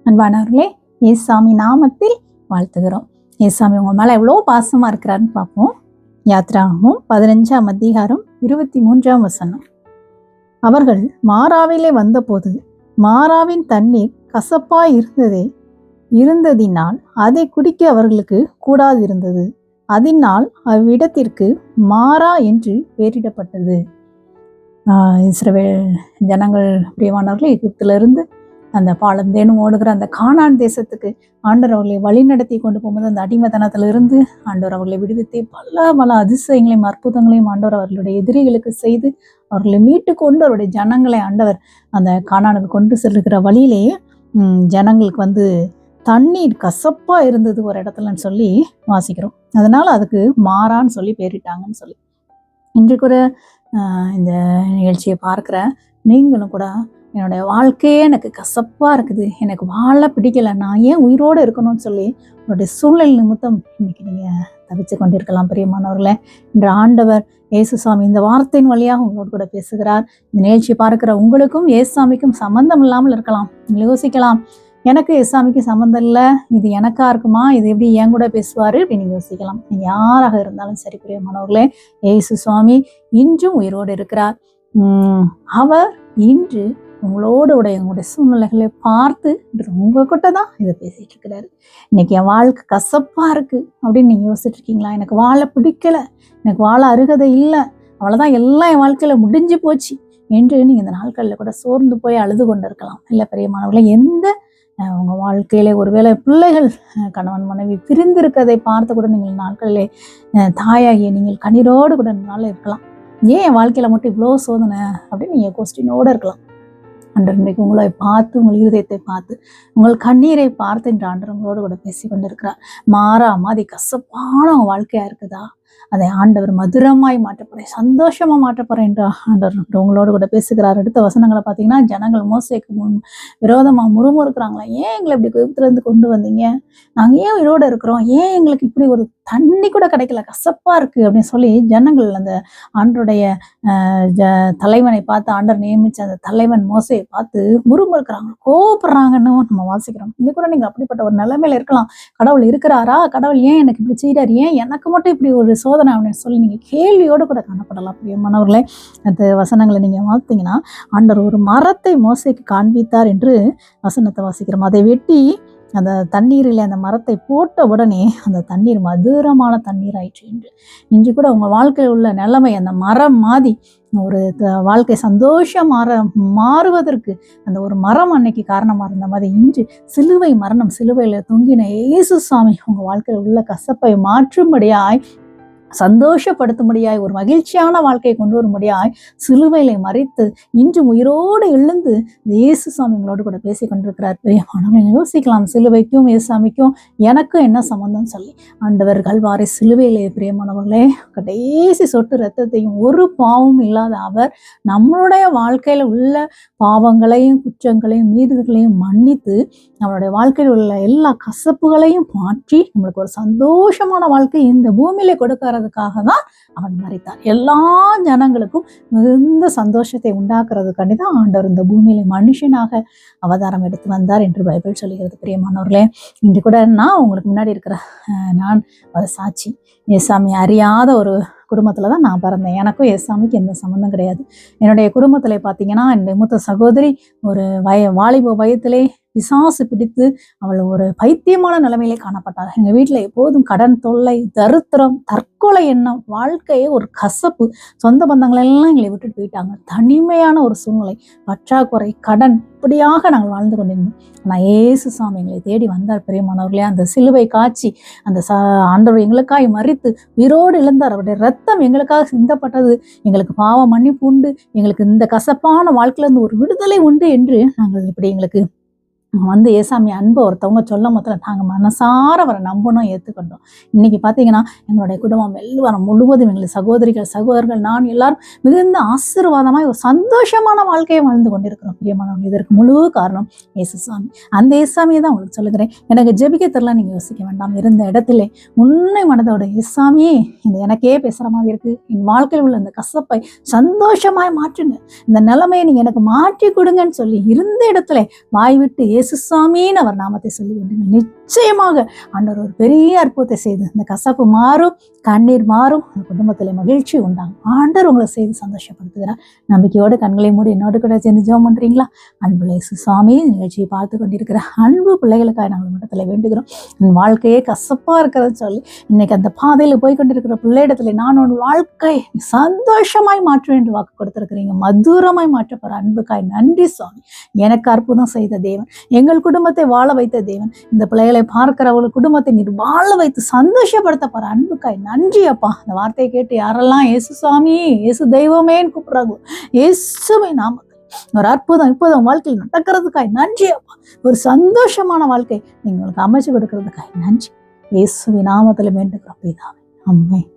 அன்பானவர்களே, ஏசாமி நாமத்தில் வாழ்த்துகிறோம். ஏசாமி உங்க மேல எவ்வளோ பாசமா இருக்கிறாருன்னு பார்ப்போம். யாத்ராகமம் 15ஆம் அதிகாரம் 23ஆம் வசனம். அவர்கள் மாராவிலே வந்தபோது மாராவின் தண்ணீர் கசப்பாய் இருந்ததினால் அதை குடிக்க அவர்களுக்கு கூடாதிருந்தது. அதனால் அவ்விடத்திற்கு மாரா என்று பெயரிடப்பட்டது. இஸ்ரவேல் ஜனங்கள் பிரியமானவர்கள் எகிப்திலிருந்து அந்த பாலம் தேனும் ஓடுகிற அந்த கானான் தேசத்துக்கு ஆண்டவர் அவர்களை வழி நடத்தி கொண்டு போகும்போது அந்த அடிமைத்தனத்திலிருந்து ஆண்டவர் அவர்களை விடுவித்து பல அதிசயங்களையும் அற்புதங்களையும் ஆண்டவர் அவர்களுடைய எதிரிகளுக்கு செய்து அவர்களை மீட்டு கொண்டு அவருடைய ஜனங்களை ஆண்டவர் அந்த கானானுக்கு கொண்டு செல்லுகிற வழியிலேயே ஜனங்களுக்கு தண்ணீர் கசப்பா இருந்தது ஒரு இடத்துலன்னு சொல்லி வாசிக்கிறோம். அதனால அதுக்கு மாறான்னு சொல்லி பேரிட்டாங்கன்னு சொல்லி இன்றைக்கு கூட இந்த நிகழ்ச்சியை பார்க்குற நீங்களும் கூட என்னுடைய வாழ்க்கையே எனக்கு கசப்பாக இருக்குது, எனக்கு வாழ பிடிக்கலை, நான் ஏன் உயிரோடு இருக்கணும்னு சொல்லி உங்களுடைய சூழ்நிலை நிமித்தம் இன்னைக்கு நீங்கள் தவிச்சு கொண்டிருக்கலாம். பிரியமானவர்களே, இன்று ஆண்டவர் இயேசுசாமி இந்த வார்த்தையின் வழியாக உங்களோடு கூட பேசுகிறார். இந்த நிகழ்ச்சியை பார்க்குற உங்களுக்கும் இயேசுசாமிக்கும் சம்பந்தம் இல்லாமல் இருக்கலாம். நீங்கள் யோசிக்கலாம், எனக்கு இயேசுசாமிக்கு சம்மந்தம் இல்லை, இது எனக்கா இருக்குமா, இது எப்படி என் கூட பேசுவார் அப்படின்னு யோசிக்கலாம். நீங்கள் யாராக இருந்தாலும் சரி பிரியமானவர்களே, இயேசுசாமி இன்றும் உயிரோடு இருக்கிறார். அவர் இன்று உங்களுடைய சூழ்நிலைகளை பார்த்து உங்ககிட்ட தான் இதை பேசிட்டு இருக்கிறாரு. இன்னைக்கு என் வாழ்க்கை கசப்பா இருக்கு அப்படின்னு நீங்க யோசிச்சுட்டு இருக்கீங்களா? எனக்கு வாழ பிடிக்கல, எனக்கு வாழ அருகதை இல்லை, அவ்வளவுதான், எல்லாம் என் வாழ்க்கையில முடிஞ்சு போச்சு என்று நீங்க இந்த நாட்கள்ல கூட சோர்ந்து போய் அழுது கொண்டு இருக்கலாம். இல்லை பிரியமானவர்களே, உங்க வாழ்க்கையிலே ஒருவேளை பிள்ளைகள் கணவன் மனைவி பிரிந்திருக்கதை பார்த்து கூட நீங்கள் நாட்களிலே தாயாகிய நீங்கள் கண்ணீரோடு கூட இருக்கலாம். ஏன் என் வாழ்க்கையில மட்டும் இவ்வளோ சோதனை அப்படின்னு நீங்க கொஸ்டினோடு இருக்கலாம். ஆண்டவர் இன்றைக்கு உங்களை பார்த்து, உங்கள் இருதயத்தை பார்த்து, உங்கள் கண்ணீரை பார்த்து இன்று ஆண்டவர் உங்களோடு கூட பேசி கொண்டு இருக்கிறார். மாறாம அது கசப்பான உங்கள் வாழ்க்கையா இருக்குதா? அதை ஆண்டவர் மதுரமாய் மாற்றப்படுறேன், சந்தோஷமா மாற்றப்படுறேன் என்று ஆண்டவர் உங்களோடு கூட பேசுகிறார். அடுத்த வசனங்களை பார்த்தீங்கன்னா, ஜனங்கள் மோசேக்கு விரோதமா முறுமுறுக்கிறாங்களா, ஏன் எங்களை இப்படி எகிப்திலிருந்து கொண்டு வந்தீங்க, நாங்க ஏன் உயிரோட இருக்கிறோம், ஏன் எங்களுக்கு இப்படி ஒரு தண்ணி கூட கிடைக்கல, கசப்பா இருக்கு அப்படின்னு சொல்லி ஜனங்கள் அந்த ஆண்டருடைய தலைவனை பார்த்து, ஆண்டர் நியமிச்ச அந்த தலைவன் மோசையை பார்த்து முறுமுறுக்கிறாங்க, கோவப்படுறாங்கன்னு நம்ம வாசிக்கிறோம். இது கூட நீங்க அப்படிப்பட்ட ஒரு நிலைமையில இருக்கலாம். கடவுள் இருக்கிறாரா, கடவுள் ஏன் எனக்கு இப்படி செய்யறாரு, ஏன் எனக்கு மட்டும் இப்படி ஒரு சோதனை அப்படின்னு சொல்லி நீங்க கேள்வியோடு கூட காணப்படலாம். பிரியமானவர்களே, அந்த வசனங்களை நீங்க பார்த்தீங்கன்னா, ஆண்டவர் ஒரு மரத்தை மோசைக்கு காண்பித்தார் என்று வசனத்தை வாசிக்கிறோம். அதை வெட்டி அந்த தண்ணீரில் அந்த மரத்தை போட்ட உடனே அந்த தண்ணீர் மதுரமான தண்ணீர் ஆயிற்று என்று. இன்று கூட உங்க வாழ்க்கையில் உள்ள நிலைமை அந்த மரம் மாதிரி ஒரு வாழ்க்கை சந்தோஷம் மாறுவதற்கு அந்த ஒரு மரம் அன்னைக்கு காரணமா இருந்த மாதிரி இன்று சிலுவை மரணம், சிலுவையில தொங்கின இயேசுசாமி உங்க வாழ்க்கையில் உள்ள கசப்பை மாற்றும்படியாய், சந்தோஷப்படுத்தும்படியாய், ஒரு மகிழ்ச்சியான வாழ்க்கையை கொண்டு வரும்படியாய் சிலுவையிலே மறைத்து இன்று உயிரோடு எழுந்து இயேசுசாமி உங்களோடு கூட பேசி கொண்டிருக்கிறார். பிரியமானவர்கள், யோசிக்கலாம், சிலுவைக்கும் இயேசுசாமிக்கும் எனக்கும் என்ன சம்பந்தம் சொல்லி. ஆண்டவர் கல்வாரி சிலுவையிலே பிரியமானவர்களே கடைசி சொட்டு ரத்தத்தையும் ஒரு பாவமும் இல்லாத அவர் நம்மளுடைய வாழ்க்கையில உள்ள பாவங்களையும் குற்றங்களையும் மீறுதல்களையும் மன்னித்து நம்மளுடைய வாழ்க்கையில் உள்ள எல்லா கசப்புகளையும் மாற்றி நம்மளுக்கு ஒரு சந்தோஷமான வாழ்க்கை இந்த பூமியிலே கொடுக்கறதுக்காக தான் அவன் மரித்தார். எல்லா ஜனங்களுக்கும் மிகுந்த சந்தோஷத்தை உண்டாக்குறதுக்காண்டி தான் ஆண்டவர் இந்த பூமியில மனுஷனாக அவதாரம் எடுத்து வந்தார் என்று பைபிள் சொல்லுகிறது. பிரியமானவர்களே, இன்று கூட நான் உங்களுக்கு முன்னாடி இருக்கிற நான் ஒரு சாட்சி. ஏசாமி அறியாத ஒரு குடும்பத்துல தான் நான் பிறந்தேன். எனக்கும் ஏசாமிக்கு எந்த சம்மந்தம் கிடையாது. என்னுடைய குடும்பத்துல பார்த்தீங்கன்னா, என்னுடைய மூத்த சகோதரி ஒரு வாலிப வயதிலே பிசாசு பிடித்து அவள் ஒரு பைத்தியமான நிலைமையிலே காணப்பட்டாள். எங்கள் வீட்டில் எப்போதும் கடன் தொல்லை, தரித்திரம், தற்கொலை எண்ணம், வாழ்க்கையே ஒரு கசப்பு, சொந்த பந்தங்கள் எல்லாம் எங்களை விட்டுட்டு போயிட்டாங்க. தனிமையான ஒரு சூழ்நிலை, பற்றாக்குறை, கடன், இப்படியாக நாங்கள் வாழ்ந்து கொண்டிருந்தோம். ஆனால் இயேசுசாமி எங்களை தேடி வந்தார். பிரியமானவர்களே, அந்த சிலுவை காட்சி, அந்த ஆண்டவர் எங்களுக்காக மரித்து உயிரோடு எழுந்தார். அவருடைய ரத்தம் எங்களுக்காக சிந்தப்பட்டது, எங்களுக்கு பாவ மன்னிப்பு உண்டு, எங்களுக்கு இந்த கசப்பான வாழ்க்கையிலிருந்து ஒரு விடுதலை உண்டு என்று நாங்கள் இப்படி எங்களுக்கு ஏசாமி அன்பை ஒருத்தவங்க சொல்ல முதல்ல நாங்கள் மனசார அவரை நம்பணும், ஏற்றுக்கொண்டோம். இன்னைக்கு பார்த்தீங்கன்னா எங்களுடைய குடும்பம் எல்லாரும் முழுவதும் எங்களுக்கு சகோதரர்கள் நான் எல்லாரும் மிகுந்த ஆசீர்வாதமாய் ஒரு சந்தோஷமான வாழ்க்கையை வாழ்ந்து கொண்டிருக்கிறோம். பிரியமானவர்கள், இதற்கு முழு காரணம் இயேசுசாமி. அந்த இயேசுசாமியை தான் உங்களுக்கு சொல்லுகிறேன். எனக்கு ஜெபிக்க தெரியல நீங்க யோசிக்க வேண்டாம். இருந்த இடத்திலே உன்னை மனதோட இயேசுசாமியே இந்த எனக்கே பேசுற மாதிரி இருக்கு, என் வாழ்க்கையில் உள்ள இந்த கசப்பை சந்தோஷமாய் மாற்றுங்க, இந்த நிலைமையை நீங்க எனக்கு மாற்றி கொடுங்கன்னு சொல்லி இருந்த இடத்துல வாய் விட்டு இயேசுசாமின்னு அவர் நாமத்தை சொல்லி வேண்டுங்கள். நிச்சயமாக ஆண்டவர் ஒரு பெரிய அற்புதத்தை செய்து இந்த கசப்பு மாறும், கண்ணீர் மாறும், அந்த குடும்பத்தில் மகிழ்ச்சி உண்டாகும். ஆண்டவர் உங்களை செய்து சந்தோஷப்படுத்துகிறார். நம்பிக்கையோடு கண்களை மூடி என்னோடு கூட சேர்ந்து ஜெபம் பண்றீங்களா? அன்புள்ள இயேசுசாமி, நிகழ்ச்சியை பார்த்து கொண்டிருக்கிற அன்பு பிள்ளைகளுக்காக நாங்கள் இடத்துல வேண்டுகிறோம். என் வாழ்க்கையே கசப்பா இருக்கிறதுன்னு சொல்லி இன்னைக்கு அந்த பாதையில போய் கொண்டிருக்கிற பிள்ளையிடத்துல நான் உன் வாழ்க்கை சந்தோஷமாய் மாற்றுவேன் என்று வாக்கு கொடுத்திருக்கிறீங்க. மதுரமாய் மாற்றப்படுற அன்புக்காய் நன்றி சுவாமி. எனக்கு அற்புதம் செய்த தேவன், எங்கள் குடும்பத்தை வாழ வைத்த தேவன், இந்த பிள்ளைகளை பார்க்கிறவர்கள் குடும்பத்தை நீர் வாழ வைத்து சந்தோஷப்படுத்தப்படுற அன்புக்காய் நன்றி அப்பா. இந்த வார்த்தையை கேட்டு யாரெல்லாம் இயேசு சாமி, இயேசு தெய்வமேன்னு கூப்பிடுறாங்களோ, இயேசுவை நாம ஒரு அற்புதம் இப்போதும் வாழ்க்கையில் நடக்கிறதுக்காய் நன்றி அப்பா. ஒரு சந்தோஷமான வாழ்க்கை நீங்களுக்கு அமைச்சு கொடுக்கறதுக்காய் நன்றி. இயேசுவின் நாமத்தில் வேண்டுகிறோம் பிதாவே. ஆமென்.